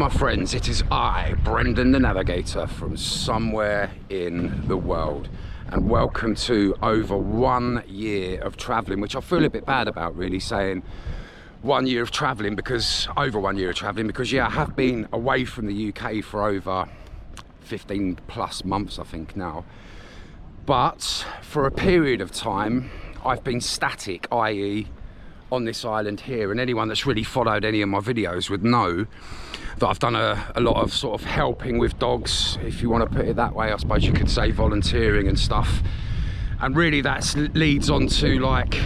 my friends, it is I, Brendan the Navigator, from somewhere in the world, and welcome to over 1 year of travelling, which I feel a bit bad about, really, saying 1 year of travelling, because over 1 year of travelling, because yeah, I have been away from the UK for over 15 plus months, I think now, but for a period of time I've been static, i.e. on this island here, and anyone that's really followed any of my videos would know that I've done a lot of sort of helping with dogs, if you want to put it that way. I suppose you could say volunteering and stuff, and really that leads on to like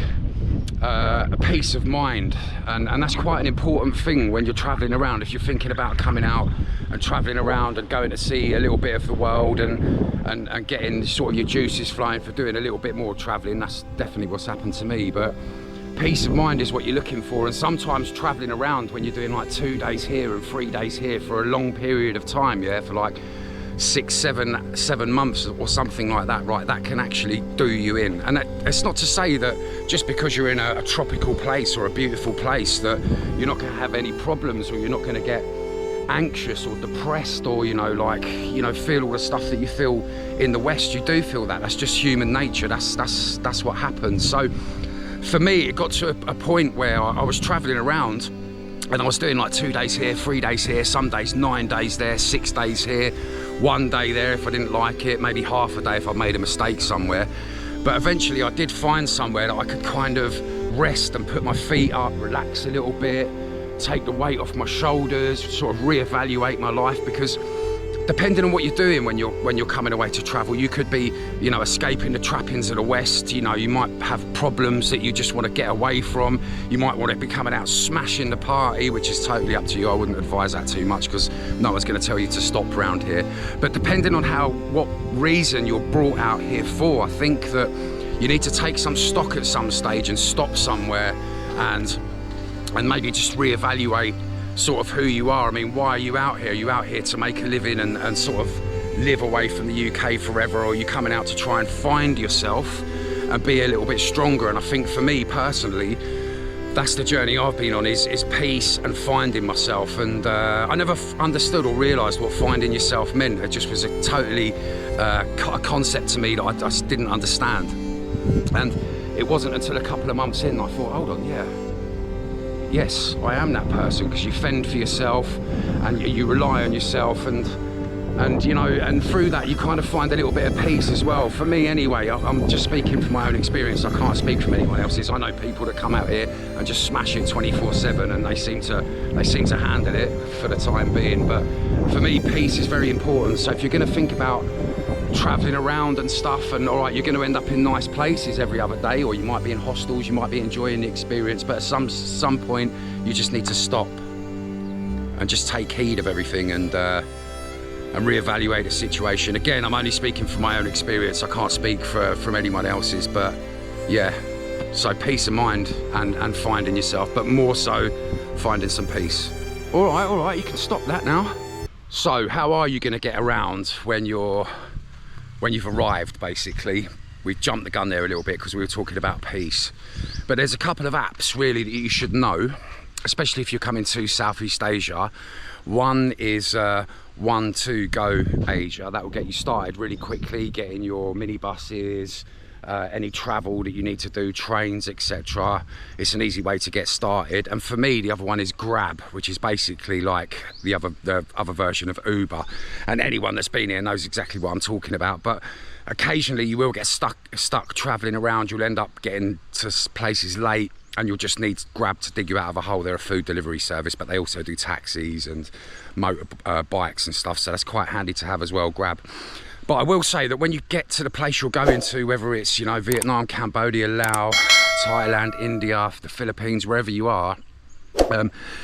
a peace of mind, and that's quite an important thing when you're traveling around. If you're thinking about coming out and traveling around and going to see a little bit of the world and getting sort of your juices flowing for doing a little bit more traveling, that's definitely what's happened to me. But peace of mind is what you're looking for, and sometimes traveling around when you're doing like 2 days here and 3 days here for a long period of time, yeah, for like 6, 7 months or something like that, right, that can actually do you in. And it's not to say that just because you're in a tropical place or a beautiful place that you're not going to have any problems, or you're not going to get anxious or depressed, or feel all the stuff that you feel in the West. You do feel that. That's just human nature. That's what happens. So for me, it got to a point where I was traveling around and I was doing like 2 days here, 3 days here, some days 9 days there, 6 days here, 1 day there if I didn't like it, maybe half a day if I made a mistake somewhere. But eventually I did find somewhere that I could kind of rest and put my feet up, relax a little bit, take the weight off my shoulders, sort of reevaluate my life, because depending on what you're doing when you're coming away to travel, you could be, escaping the trappings of the West. You might have problems that you just want to get away from. You might want to be coming out smashing the party, which is totally up to you. I wouldn't advise that too much, because no one's going to tell you to stop around here. But depending on what reason you're brought out here for, I think that you need to take some stock at some stage and stop somewhere and maybe just reevaluate sort of who you are. I mean, why are you out here? Are you out here to make a living and sort of live away from the UK forever, or are you coming out to try and find yourself and be a little bit stronger? And I think for me personally, that's the journey I've been on, is peace and finding myself. And I never understood or realised what finding yourself meant. It just was a totally a concept to me that I just didn't understand. And it wasn't until a couple of months in I thought, hold on, yeah, yes, I am that person, because you fend for yourself and you rely on yourself, and through that you kind of find a little bit of peace as well. For me anyway, I'm just speaking from my own experience. I can't speak from anyone else's. I know people that come out here and just smash it 24/7, and they seem to handle it for the time being. But for me, peace is very important. So if you're going to think about traveling around and stuff, and all right, you're going to end up in nice places every other day, or you might be in hostels, you might be enjoying the experience, but at some point you just need to stop and just take heed of everything and reevaluate the situation. Again, I'm only speaking from my own experience. I can't speak from anyone else's, but yeah, so peace of mind and finding yourself, but more so finding some peace. All right, you can stop that now. So how are you going to get around when you've arrived? Basically, we've jumped the gun there a little bit because we were talking about peace, but there's a couple of apps really that you should know, especially if you're coming to Southeast Asia. One is Pt4 Asia. That will get you started really quickly, getting your minibuses, any travel that you need to do, trains, etc. It's an easy way to get started. And for me, the other one is Grab, which is basically like the other version of Uber. And anyone that's been here knows exactly what I'm talking about. But occasionally you will get stuck traveling around. You'll end up getting to places late, and you'll just need Grab to dig you out of a hole. They're a food delivery service, but they also do taxis and motor bikes and stuff, so that's quite handy to have as well, Grab. But I will say that when you get to the place you're going to, whether it's Vietnam, Cambodia, Laos, Thailand, India, the Philippines, wherever you are,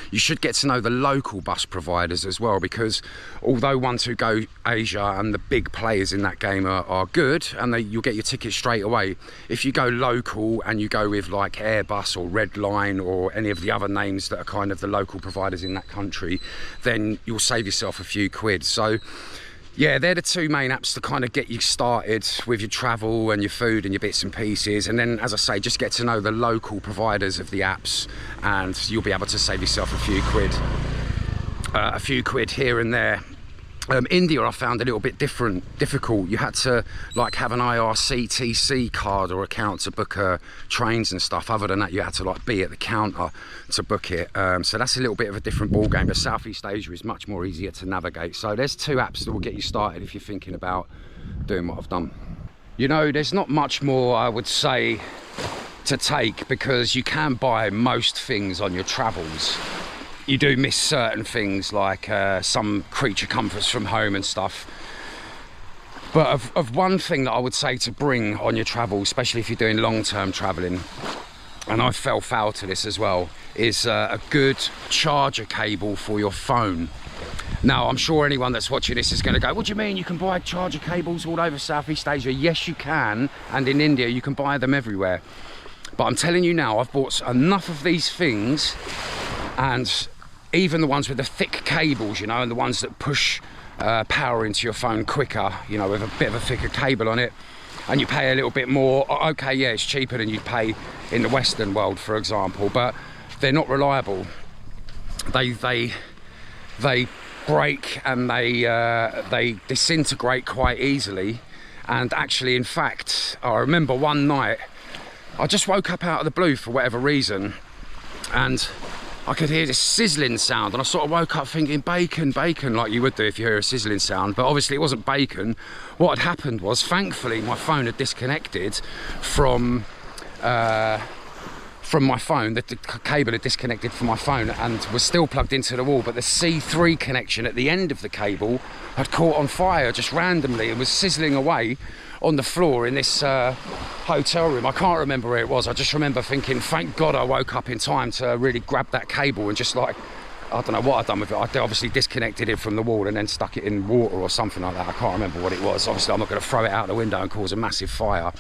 you should get to know the local bus providers as well, because although Pt4 Asia and the big players in that game are good, and you'll get your ticket straight away, if you go local and you go with like Airbus or Red Line or any of the other names that are kind of the local providers in that country, then you'll save yourself a few quid. So yeah, they're the two main apps to kind of get you started with your travel and your food and your bits and pieces. And then, as I say, just get to know the local providers of the apps and you'll be able to save yourself a few quid. a few quid here and there. India I found a little bit difficult. You had to like have an IRCTC card or account to book trains and stuff. Other than that, you had to like be at the counter to book it. So that's a little bit of a different ball game. But Southeast Asia is much more easier to navigate. So there's 2 apps that will get you started if you're thinking about doing what I've done. You know, there's not much more I would say to take, because you can buy most things on your travels. You do miss certain things like some creature comforts from home and stuff. But of one thing that I would say to bring on your travel, especially if you're doing long-term traveling, and I fell foul to this as well, is a good charger cable for your phone. Now, I'm sure anyone that's watching this is going to go, what do you mean you can buy charger cables all over Southeast Asia? Yes, you can. And in India, you can buy them everywhere. But I'm telling you now, I've bought enough of these things, and even the ones with the thick cables, you know, and the ones that push power into your phone quicker, you know, with a bit of a thicker cable on it, and you pay a little bit more. Okay, yeah, it's cheaper than you'd pay in the Western world, for example, but they're not reliable. They break and they disintegrate quite easily. And actually, in fact, I remember one night I just woke up out of the blue for whatever reason, and I could hear this sizzling sound, and I sort of woke up thinking bacon, bacon, like you would do if you hear a sizzling sound. But obviously it wasn't bacon. What had happened was, thankfully, my phone had disconnected from my phone. The cable had disconnected from my phone and was still plugged into the wall, but the C3 connection at the end of the cable had caught on fire just randomly and was sizzling away on the floor in this hotel room. I can't remember where it was. I just remember thinking, thank God I woke up in time to really grab that cable, and just like, I don't know what I'd done with it. I obviously disconnected it from the wall and then stuck it in water or something like that. I can't remember what it was. Obviously I'm not going to throw it out the window and cause a massive fire.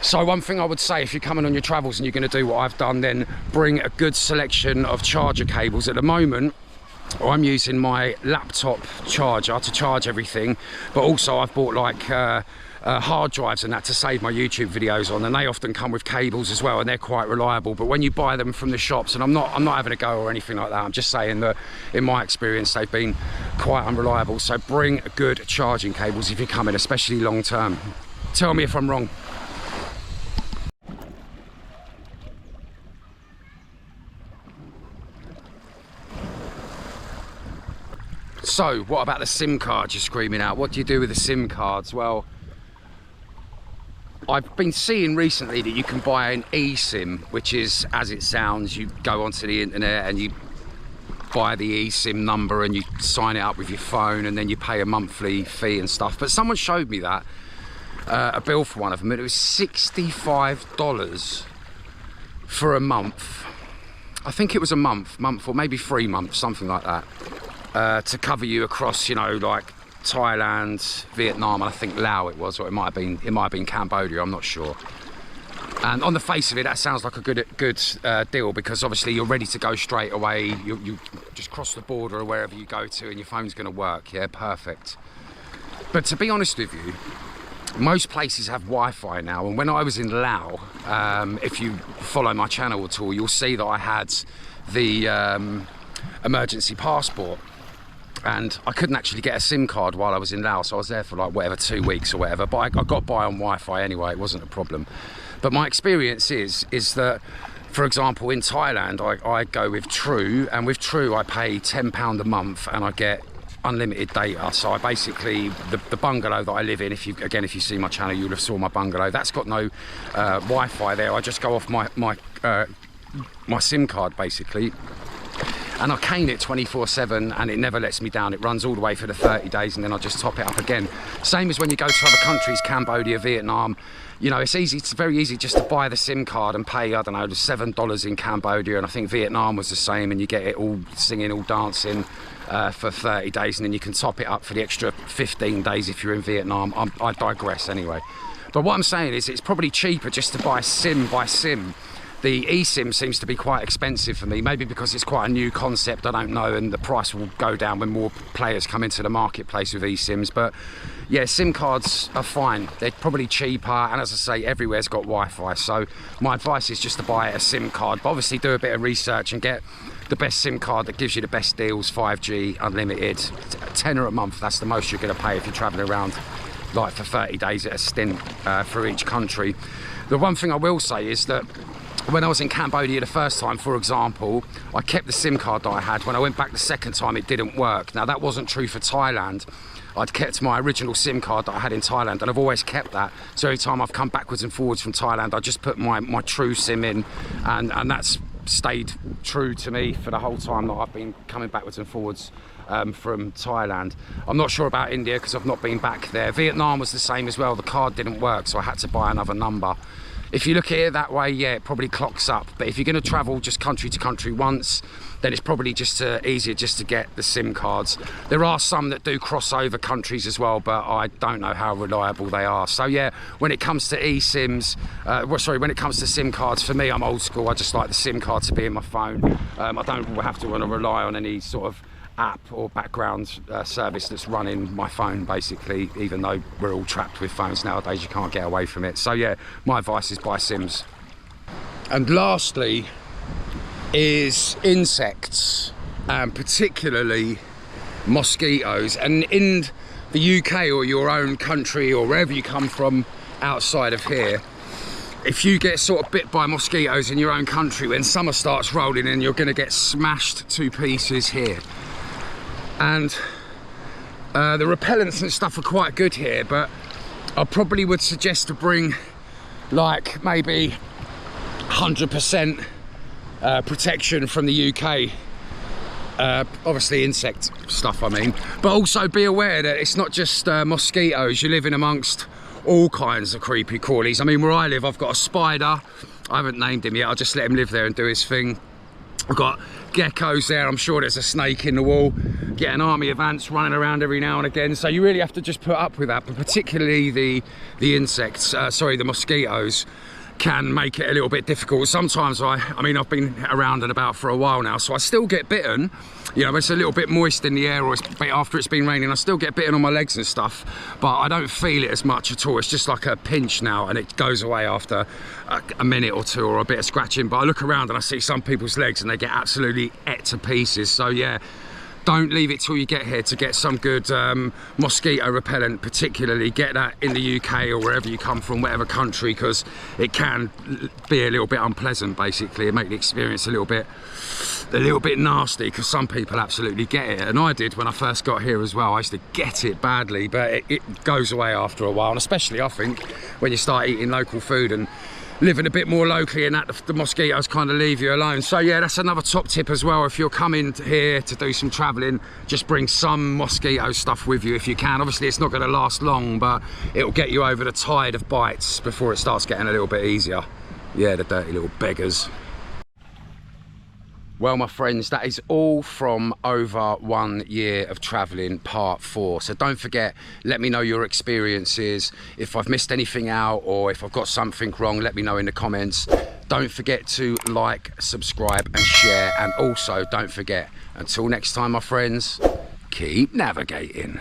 So one thing I would say, if you're coming on your travels and you're going to do what I've done, then bring a good selection of charger cables. At the moment, I'm using my laptop charger to charge everything, but also I've bought like hard drives and that to save my YouTube videos on, and they often come with cables as well, and they're quite reliable. But when you buy them from the shops, and I'm not having a go or anything like that, I'm just saying that in my experience they've been quite unreliable. So bring good charging cables if you're coming, especially long term. Tell me if I'm wrong. So what about the SIM cards, you're screaming out? What do you do with the SIM cards? Well, I've been seeing recently that you can buy an eSIM, which is, as it sounds, you go onto the internet and you buy the eSIM number and you sign it up with your phone, and then you pay a monthly fee and stuff. But someone showed me that, a bill for one of them, and it was $65 for a month. I think it was a month or maybe 3 months, something like that, to cover you across, you know, like Thailand, Vietnam, and I think Laos it was, or it might have been Cambodia, I'm not sure. And on the face of it, that sounds like a good deal, because obviously you're ready to go straight away. You just cross the border or wherever you go to, and your phone's going to work. Yeah, perfect. But to be honest with you, most places have Wi-Fi now, and when I was in Laos, if you follow my channel at all, you'll see that I had the emergency passport, and I couldn't actually get a SIM card while I was in Laos. I was there for like whatever 2 weeks or whatever, but I got by on Wi-Fi anyway. It wasn't a problem. But my experience is that, for example, in Thailand, I go with True, and with True I pay £10 a month and I get unlimited data. So I basically, the bungalow that I live in, if you see my channel, you'll have saw my bungalow, that's got no Wi-Fi there. I just go off my SIM card basically, and I cane it 24/7, and it never lets me down. It runs all the way for the 30 days, and then I just top it up again. Same as when you go to other countries, Cambodia, Vietnam, you know, it's very easy just to buy the SIM card and pay, I don't know, $7 in Cambodia, and I think Vietnam was the same, and you get it all singing, all dancing for 30 days, and then you can top it up for the extra 15 days if you're in Vietnam. I digress anyway. But what I'm saying is, it's probably cheaper just to buy SIM by SIM. The eSIM seems to be quite expensive for me, maybe because it's quite a new concept, I don't know, and the price will go down when more players come into the marketplace with eSIMs. But yeah, SIM cards are fine. They're probably cheaper, and as I say, everywhere's got Wi-Fi. So my advice is just to buy a SIM card, but obviously do a bit of research and get the best SIM card that gives you the best deals, 5G, unlimited, £10 a month. That's the most you're going to pay if you're traveling around like for 30 days at a stint through each country. The one thing I will say is that when I was in Cambodia the first time, for example, I kept the SIM card that I had. When I went back the second time, it didn't work. Now, that wasn't true for Thailand. I'd kept my original SIM card that I had in Thailand, and I've always kept that. So every time I've come backwards and forwards from Thailand, I just put my true SIM in, and that's stayed true to me for the whole time that I've been coming backwards and forwards from Thailand. I'm not sure about India because I've not been back there. Vietnam was the same as well. The card didn't work, so I had to buy another number. If you look at it that way, yeah, it probably clocks up. But if you're going to travel just country to country once, then it's probably just easier just to get the SIM cards. There are some that do cross over countries as well, but I don't know how reliable they are. So yeah, when it comes to when it comes to SIM cards, for me, I'm old school. I just like the SIM card to be in my phone. I don't have to rely on any sort of app or background service that's running my phone, basically, even though we're all trapped with phones nowadays. You can't get away from it. So yeah, my advice is buy SIMs. And lastly is insects, and particularly mosquitoes. And in the UK or your own country or wherever you come from outside of here, if you get sort of bit by mosquitoes in your own country, when summer starts rolling in, you're going to get smashed to pieces here. And the repellents and stuff are quite good here, but I probably would suggest to bring like maybe 100% protection from the UK. Obviously insect stuff, I mean, but also be aware that it's not just mosquitoes. You're living amongst all kinds of creepy crawlies. I mean, where I live, I've got a spider. I haven't named him yet. I'll just let him live there and do his thing. I've got geckos there. I'm sure there's a snake in the wall. Get an army of ants running around every now and again. So you really have to just put up with that. But particularly the insects, the mosquitoes, can make it a little bit difficult. Sometimes I mean, I've been around and about for a while now, so I still get bitten. You know, it's a little bit moist in the air, or after it's been raining, I still get bitten on my legs and stuff, but I don't feel it as much at all. It's just like a pinch now, and it goes away after a minute or two, or a bit of scratching. But I look around and I see some people's legs and they get absolutely ate to pieces. So yeah, don't leave it till you get here to get some good mosquito repellent. Particularly get that in the UK or wherever you come from, whatever country, because it can be a little bit unpleasant. Basically, it make the experience a little bit nasty, because some people absolutely get it, and I did when I first got here as well. I used to get it badly, but it goes away after a while, and especially I think when you start eating local food and living a bit more locally, and that the mosquitoes kind of leave you alone. So yeah, that's another top tip as well. If you're coming here to do some traveling, just bring some mosquito stuff with you if you can. Obviously it's not going to last long, but it'll get you over the tide of bites before it starts getting a little bit easier. Yeah, the dirty little beggars. Well, my friends, that is all from over 1 year of traveling, part 4. So don't forget, let me know your experiences. If I've missed anything out or if I've got something wrong, let me know in the comments. Don't forget to like, subscribe and share. And also don't forget, until next time, my friends, keep navigating.